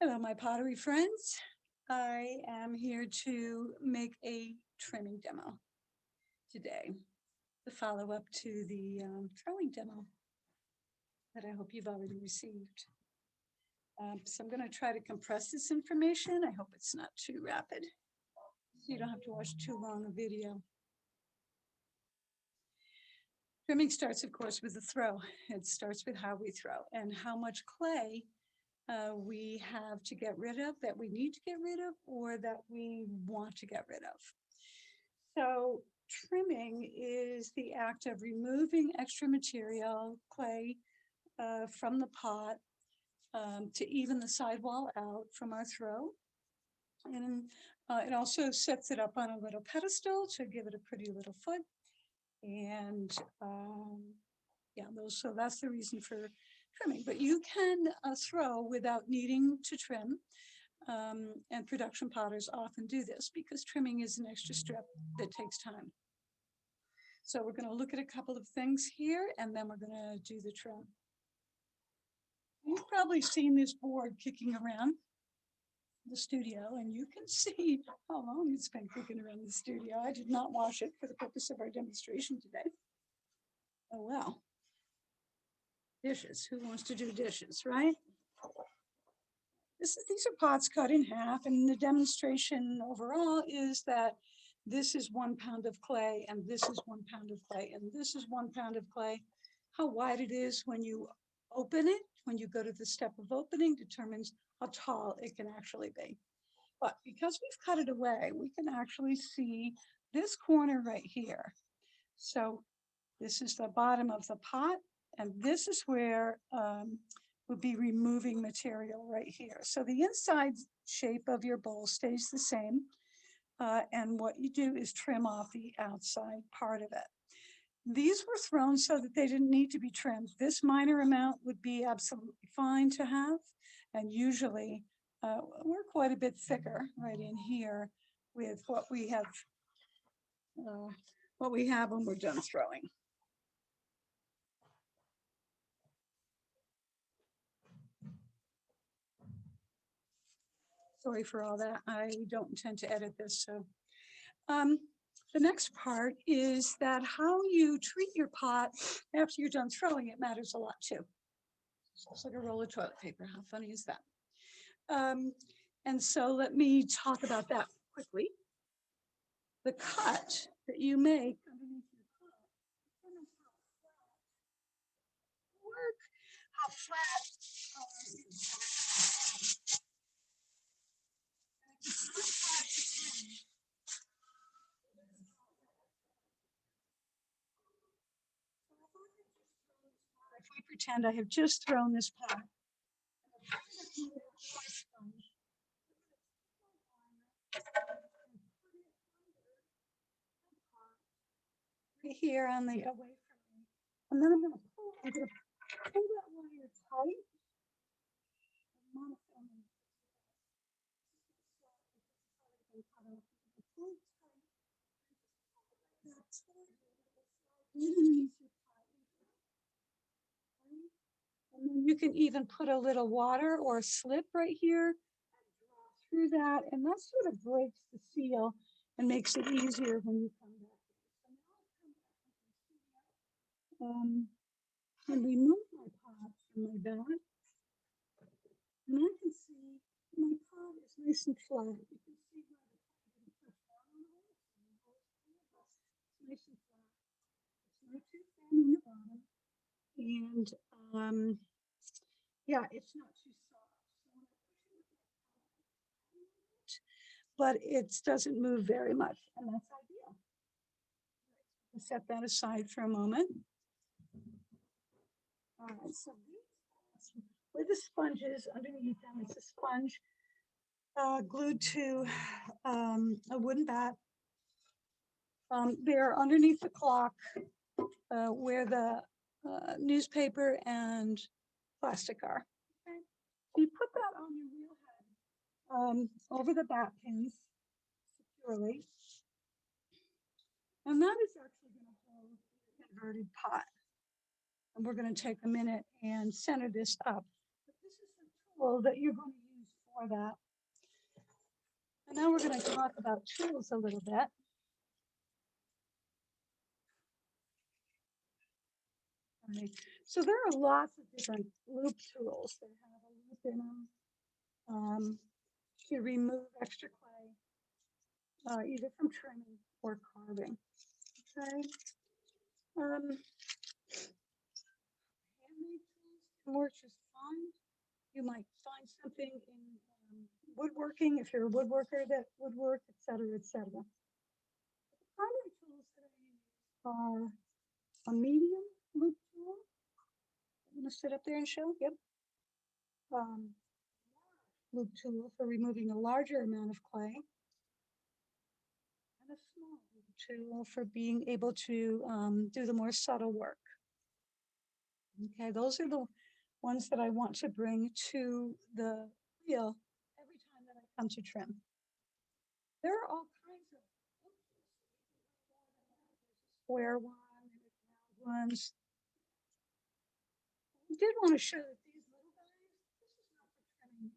Hello, my pottery friends. I am here to make a trimming demo today, the follow-up to the throwing demo that I hope you've already received. So I'm going to try to compress this information. I hope it's not too rapid, so you don't have to watch too long a video. Trimming starts, of course, with the throw. It starts with how we throw and how much clay we have to get rid of, that we need to get rid of, or that we want to get rid of. So trimming is the act of removing extra material, clay, from the pot to even the sidewall out from our throw. And it also sets it up on a little pedestal to give it a pretty little foot. And yeah, so that's the reason for trimming. But you can throw without needing to trim. And production potters often do this because trimming is an extra step that takes time. So we're going to look at a couple of things here, and then we're going to do the trim. You've probably seen this board kicking around the studio, and you can see how long it's been kicking around the studio. I did not wash it for the purpose of our demonstration today. Oh, well. Dishes. Who wants to do dishes, right? These are pots cut in half, and the demonstration overall is that this is 1 pound of clay, and this is 1 pound of clay, and this is 1 pound of clay. How wide it is when you open it, when you go to the step of opening, determines how tall it can actually be. But because we've cut it away, we can actually see this corner right here. So this is the bottom of the pot, and this is where would be removing material right here. So the inside shape of your bowl stays the same. And what you do is trim off the outside part of it. These were thrown so that they didn't need to be trimmed. This minor amount would be absolutely fine to have. And usually we're quite a bit thicker right in here with what we have when we're done throwing. Sorry for all that. I don't intend to edit this. So the next part is that how you treat your pot after you're done throwing it matters a lot too. It's like a roll of toilet paper. How funny is that? And so let me talk about that quickly. The cut that you make underneath your pot determines how flat if we pretend I have just thrown this pot. Right here on the away from me. And then I'm going to pull that wire tight. And then you can even put a little water or a slip right here through that, and that sort of breaks the seal and makes it easier when you come back. And remove my pot from my bag, and I can see my pot is nice and flat. You can see where the pot didn't push down on the hole. It's nice and flat. It's not too thin on the bottom, and yeah, it's not too soft. But it doesn't move very much, and that's ideal. We'll set that aside for a moment. All right, so with the sponges underneath them, it's a sponge glued to a wooden bat. They're underneath the clock where the newspaper and plastic are. Okay. So you put that on your wheel head over the bat pins securely. And that is actually going to hold the inverted pot. And we're going to take a minute and center this up. But this is the tool that you're going to use for for that. And now we're going to talk about tools a little bit. Right. So there are lots of different loop tools that have a loop in them to remove extra clay, either from trimming or carving. Okay. Handmade tools can work just fine. You might find something in woodworking if you're a woodworker that would work, et cetera, et cetera. The primary tools that I use are a medium loop tool. I'm going to sit up there and show. Yep. Loop tool for removing a larger amount of clay, and a small loop tool for being able to do the more subtle work. Okay, those are the ones that I want to bring to the wheel every time that I come to trim. There are all kinds of square ones, round ones. I did want to show that these little guys, this is not for trimming.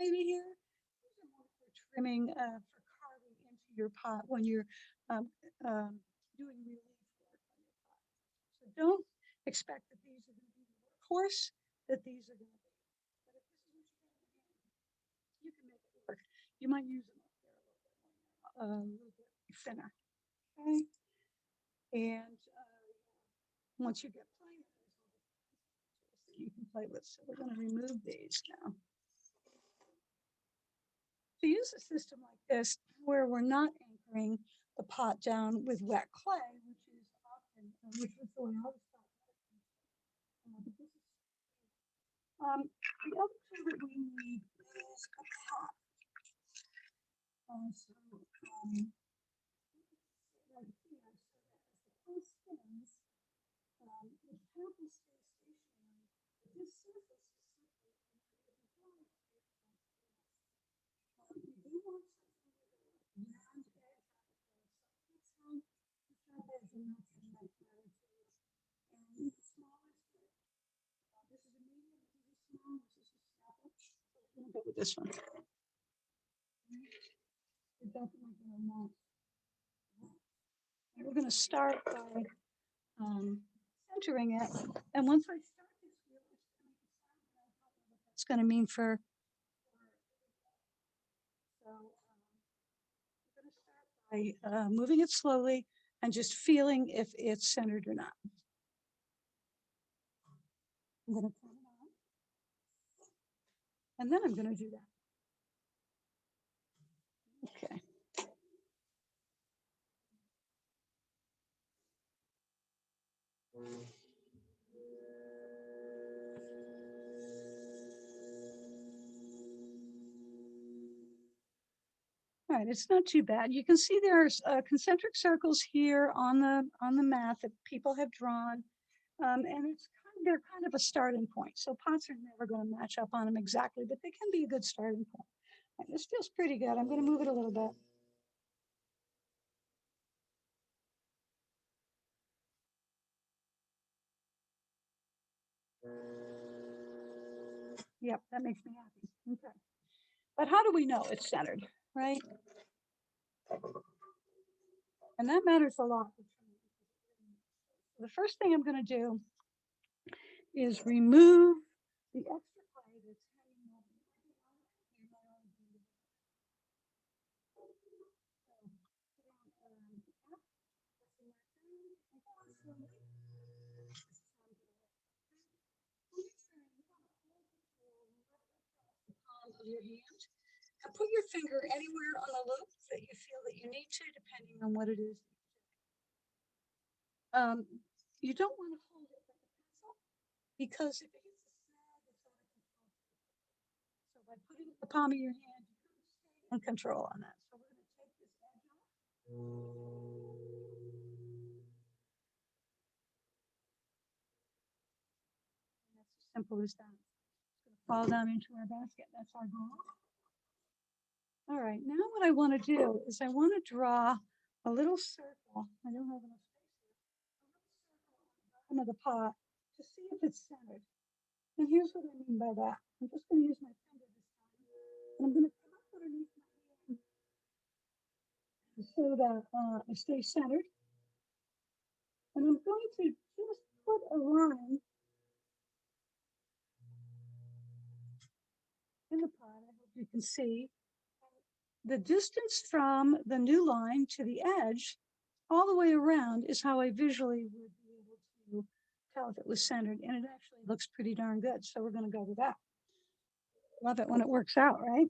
Maybe here, these are more for trimming, for carving into your pot when you're doing relief work on your pot. So don't expect that these are going to be the workhorse that these are going to be. But if this is what you got in your hand, you can make it work. You might use them up there a little bit thinner. Okay. And once you get playing, you can play with. So we're going to remove these now. To use a system like this, where we're not anchoring the pot down with wet clay, which is often, which is the way I was taught. The other tool that we need is a pot. So, right here, so that as the pot spins, the top will stay stationary, but this surface is slippery and it will fly. You do want something with a round edge on it, so that's how the sharp edge and not so much matter to you. And the smallest, this is a medium, this is a small, this is a snapper. So we're going to go with this one. We're definitely going to want. We're going to start by centering it. And once I start this wheel, it's going to mean for. So we're going to start by moving it slowly and just feeling if it's centered or not. I'm going to turn it on. And then I'm going to do that. Okay. All right, it's not too bad. You can see there's concentric circles here on the mat that people have drawn, and they're kind of a starting point. So pots are never going to match up on them exactly, but they can be a good starting point. Right, this feels pretty good. I'm going to move it a little bit. Yep, that makes me happy. Okay, but how do we know it's centered, right? And that matters a lot. The first thing I'm going to do is remove the extra clay that's hanging over. Your hand and put your finger anywhere on the loop that you feel that you need to, depending on what it is. You don't want to hold it like a pencil because if it hits the snag, it's out of control. So by putting the palm of your hand, you can stay in control on that. So we're going to take this edge off. And that's as simple as that. It's going to fall down into our basket. That's our goal. All right, now what I want to do is I want to draw a little circle. I don't have enough space here. A little circle on the bottom of the pot to see if it's centered. And here's what I mean by that. I'm just going to use my finger this time. And I'm going to come up underneath my hand so that I stay centered. And I'm going to just put a line in the pot. I hope you can see. The distance from the new line to the edge all the way around is how I visually would be able to tell if it was centered. And it actually looks pretty darn good. So we're going to go with that. Love it when it works out, right?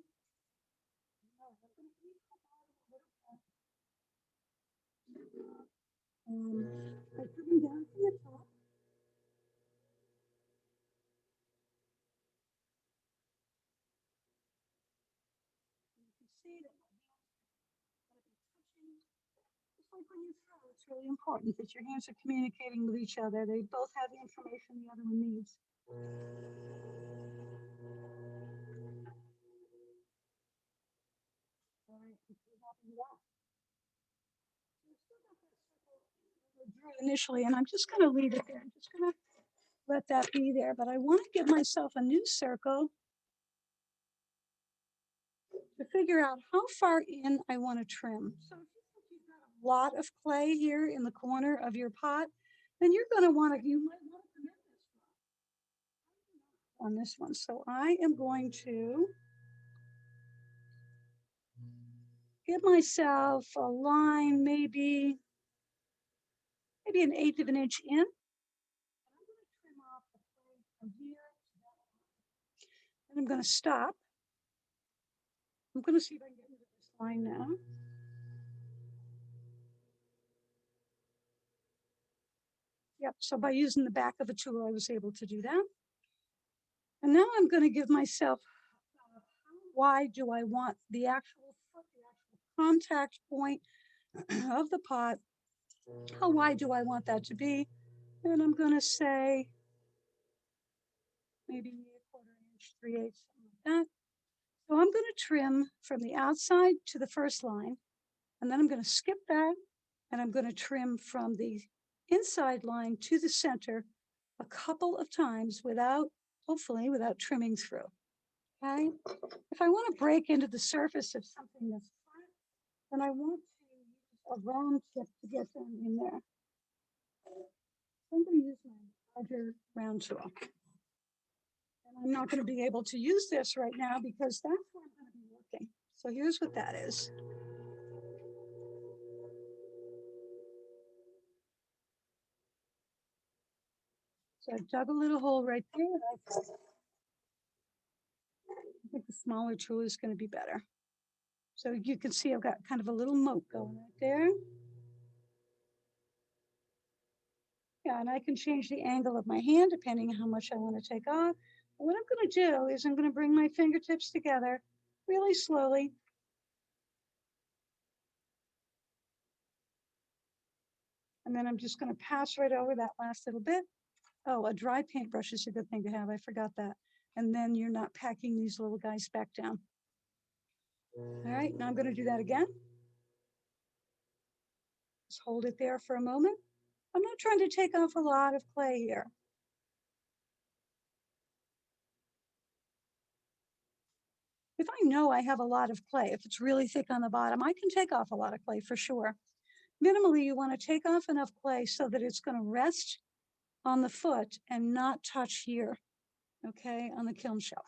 By coming down from the top, you can see that my hands are going to be touching. Just like when you throw, it's really important that your hands are communicating with each other. They both have the information the other one needs. All right, I'm pretty happy with that. Initially, and I'm just going to leave it there. I'm just going to let that be there, but I want to give myself a new circle to figure out how far in I want to trim. So if you think you've got a lot of clay here in the corner of your pot, then you might want to come in on this one. So I am going to give myself a line, maybe an eighth of an inch in. And I'm going to trim off the clay from here to that line. And I'm going to stop. I'm going to see if I can get rid of this line now. Yep, so by using the back of a tool, I was able to do that. And now I'm going to give myself, how wide do I want the actual foot, the actual contact point of the pot? How wide do I want that to be? And I'm going to say maybe a quarter inch, 3/8, something like that. So I'm going to trim from the outside to the first line, and then I'm going to skip that, and I'm going to trim from the inside line to the center a couple of times hopefully without trimming through. Okay. If I want to break into the surface of something that's flat, then I want to use a round tip to get them in there. So I'm going to use my larger round tool. And I'm not going to be able to use this right now because that's where I'm going to be working. So here's what that is. So I dug a little hole right there. I think the smaller tool is going to be better. So you can see I've got kind of a little moat going right there. Yeah, and I can change the angle of my hand depending on how much I want to take off. And what I'm going to do is I'm going to bring my fingertips together really slowly. And then I'm just going to pass right over that last little bit. Oh, a dry paintbrush is a good thing to have. I forgot that. And then you're not packing these little guys back down. All right, now I'm going to do that again. Just hold it there for a moment. I'm not trying to take off a lot of clay here. If I know I have a lot of clay, if it's really thick on the bottom, I can take off a lot of clay for sure. Minimally, you want to take off enough clay so that it's going to rest on the foot and not touch here, okay, on the kiln shelf.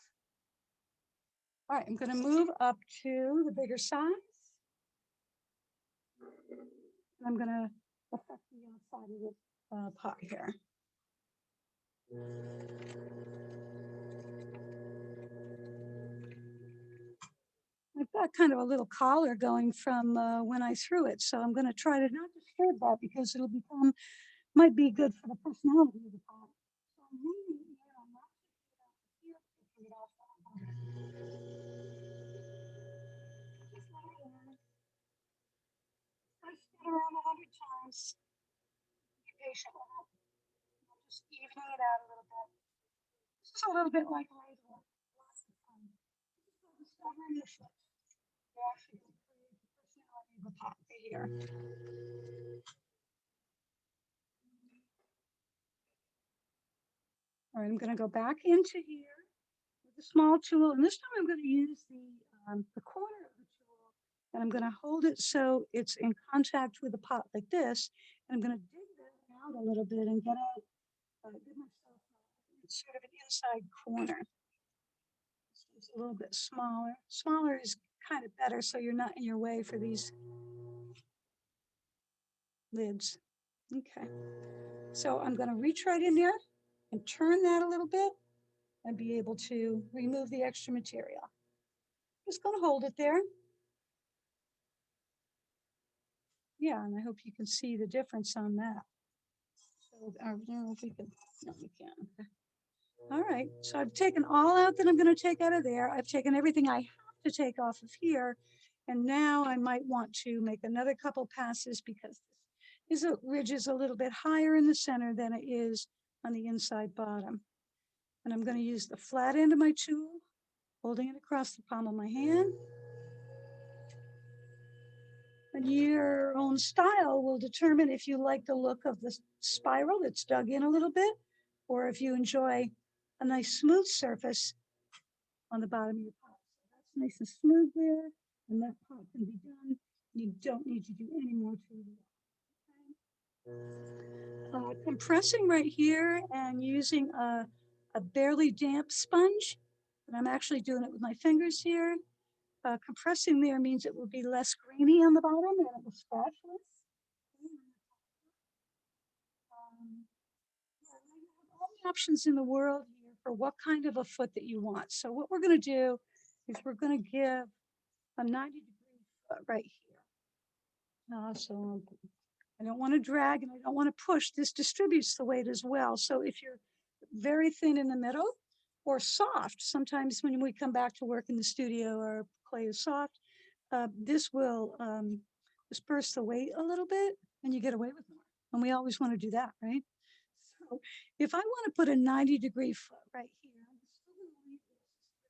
All right, I'm going to move up to the bigger size. I'm going to affect the outside of the pot here. I've got kind of a little collar going from when I threw it, so I'm going to try to not disturb that because might be good for the personality of the pot. So I'm moving it here, I'm not taking it out here, taking it off that one. Just let it in. I spin around 100 times. Be patient with it. I'm just evening it out a little bit. This is a little bit like labeling. Lots of fun. This is called discovering the foot. You're actually going to create the personality of the pot right here. All right, I'm going to go back into here with the small tool, and this time I'm going to use the corner of the tool, and I'm going to hold it so it's in contact with the pot like this, and I'm going to dig that out a little bit and get out, give myself sort of an inside corner. So it's a little bit smaller. Smaller is kind of better, so you're not in your way for these lids. Okay, so I'm going to reach right in there and turn that a little bit and be able to remove the extra material. Just going to hold it there. Yeah, and I hope you can see the difference on that. So I don't know if we can, no, we can't. Okay. All right, so I've taken all out that I'm going to take out of there. I've taken everything I have to take off of here. And now I might want to make another couple passes because this ridge is a little bit higher in the center than it is on the inside bottom. And I'm going to use the flat end of my tool, holding it across the palm of my hand. And your own style will determine if you like the look of the spiral that's dug in a little bit, or if you enjoy a nice smooth surface on the bottom of your pot. So that's nice and smooth there, and that pot can be done. You don't need to do any more to it. Compressing right here and using a barely damp sponge, and I'm actually doing it with my fingers here. Compressing there means it will be less grainy on the bottom and it will scratch less. All the options in the world here for what kind of a foot that you want. So what we're going to do is we're going to give a 90-degree foot right here. So I don't want to drag and I don't want to push. This distributes the weight as well. So if you're very thin in the middle or soft, sometimes when we come back to work in the studio, our clay is soft, this will disperse the weight a little bit and you get away with more. And we always want to do that, right? So if I want to put a 90-degree foot right here,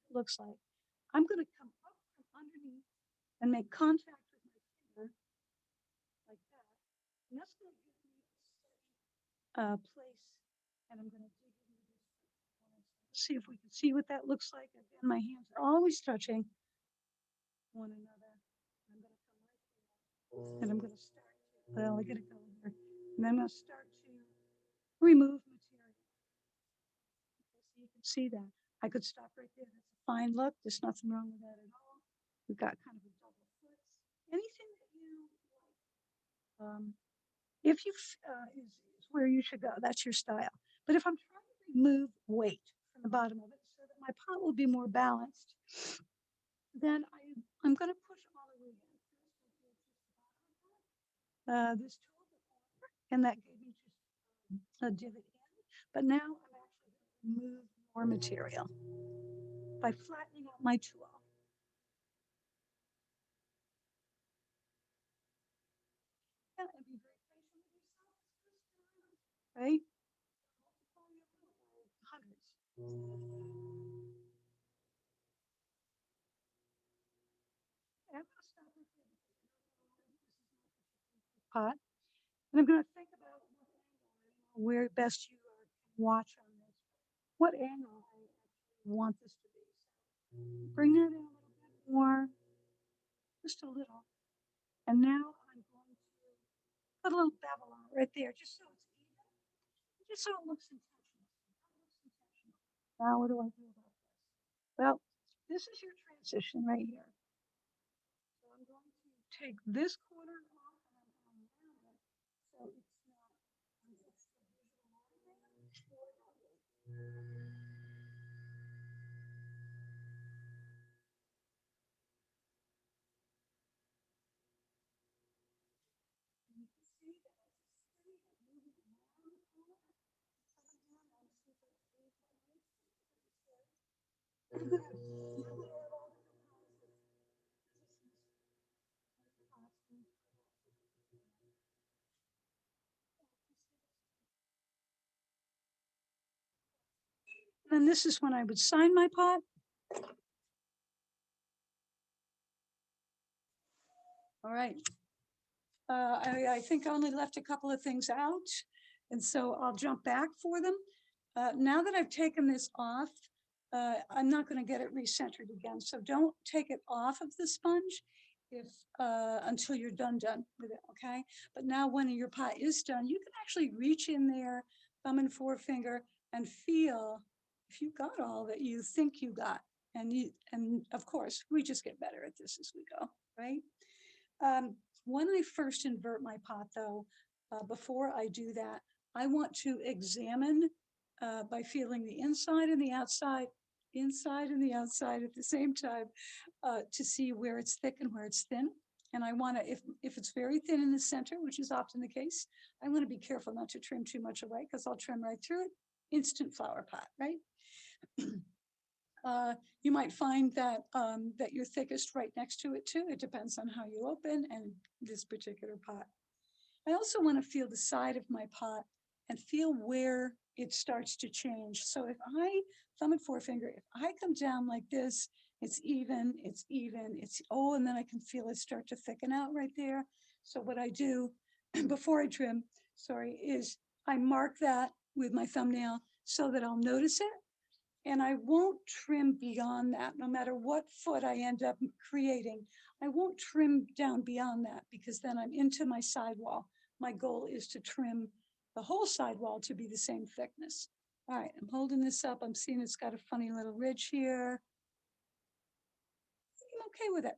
it looks like I'm going to come up from underneath and make contact with my finger like that. And that's going to give me a place. And I'm going to dig into this. See if we can see what that looks like. Again, my hands are always touching one another. I'm going to come right here. And I'm going to start to, well, I got to go here. And I'm going to start to remove material. Okay, so you can see that. I could stop right there. That's a fine look. There's nothing wrong with that at all. We've got kind of a double foot. Anything that you like. If you is where you should go. That's your style. But if I'm trying to remove weight from the bottom of it so that my pot will be more balanced, then I'm going to push all the way in. This tool before, and that gave me just a divot in. But now I'm actually going to remove more material by flattening out my tool. Yeah, and be very patient with yourself. Right? Hundreds. And I'm going to stop right there pot. And I'm going to think about where best you can watch on this. What angle I actually want this to be. So bring that in a little bit more, just a little. And now I'm going to put a little bevel on right there, just so it's even, just so it looks intentional. Now what do I do about this? Well, this is your transition right here. So I'm going to take this corner off and I'm going to round it so it's not and then this is when I would sign my pot. All right. I think I only left a couple of things out, and so I'll jump back for them. Now that I've taken this off, I'm not going to get it recentered again. So don't take it off of the sponge if until you're done with it, okay? But now when your pot is done, you can actually reach in there, thumb and forefinger, and feel if you got all that you think you got. And of course, we just get better at this as we go, right? When I first invert my pot, though, before I do that, I want to examine by feeling the inside and the outside at the same time to see where it's thick and where it's thin. And I want to, if it's very thin in the center, which is often the case, I want to be careful not to trim too much away because I'll trim right through it. Instant flower pot, right? You might find that that you're thickest right next to it too. It depends on how you open and this particular pot. I also want to feel the side of my pot and feel where it starts to change. So if I, thumb and forefinger, if I come down like this, it's even, oh, and then I can feel it start to thicken out right there. So what I do before I trim, sorry, is I mark that with my thumbnail so that I'll notice it. And I won't trim beyond that, no matter what foot I end up creating. I won't trim down beyond that because then I'm into my sidewall. My goal is to trim the whole sidewall to be the same thickness. All right, I'm holding this up. I'm seeing it's got a funny little ridge here. I'm okay with it.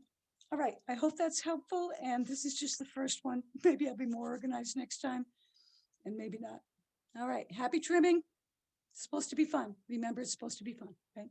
All right, I hope that's helpful. And this is just the first one. Maybe I'll be more organized next time and maybe not. All right, happy trimming. It's supposed to be fun. Remember, it's supposed to be fun, right?